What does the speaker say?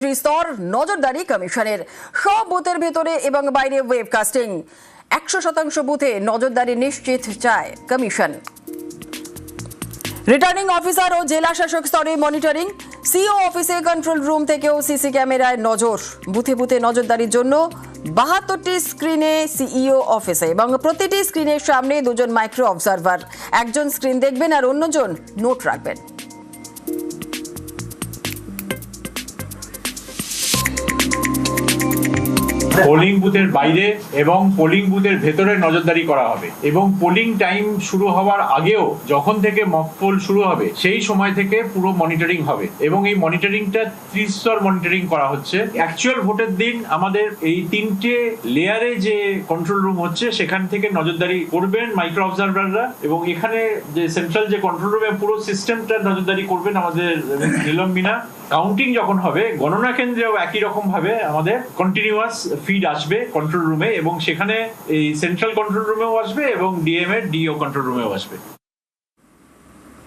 স্তর নজরদারি কমিশনের সব বুথের ভেতরে এবং বাইরে ওয়েবকাস্টিং 100% বুথে নজরদারি নিশ্চিত চায় কমিশন। রিটার্নিং অফিসার ও জেলা শাসক স্তরে মনিটরিং, সিও অফিসে কন্ট্রোল রুম থেকেও সিসি ক্যামেরায় নজর। বুথে বুথে নজরদারির জন্য 72টি স্ক্রিনে সিইও অফিসে এবং প্রতিটি স্ক্রিনের সামনে দুজন মাইক্রো অবজারভার, একজন স্ক্রিন দেখবেন আর অন্যজন নোট রাখবেন। পোলিং বুথের বাইরে এবং পোলিং বুথের ভেতরে নজরদারি করা হবে এবং পোলিং টাইম শুরু হওয়ার আগেও যখন থেকে মক পোল শুরু হবে সেই সময় থেকে পুরো মনিটরিং হবে এবং এই মনিটরিংটা ত্রিস্তর মনিটরিং করা হচ্ছে। অ্যাকচুয়াল ভোটের দিন আমাদের এই 3টে লেয়ারে যে কন্ট্রোল রুম হচ্ছে সেখান থেকে নজরদারি করবেন মাইক্রো অবজারভাররা এবং এখানে যে সেন্ট্রাল যে কন্ট্রোল রুমে পুরো সিস্টেমটা নজরদারি করবেন আমাদের নীলম মিনা। কাউন্টিং যখন হবে গণনা কেন্দ্রেও একই রকম ভাবে আমাদের কন্টিনিউয়াস ফিড আসবে কন্ট্রোল রুমে এবং সেখানে এই সেন্ট্রাল কন্ট্রোল রুমেও আসবে এবং ডিএম এর ডিও কন্ট্রোল রুমেও আসবে।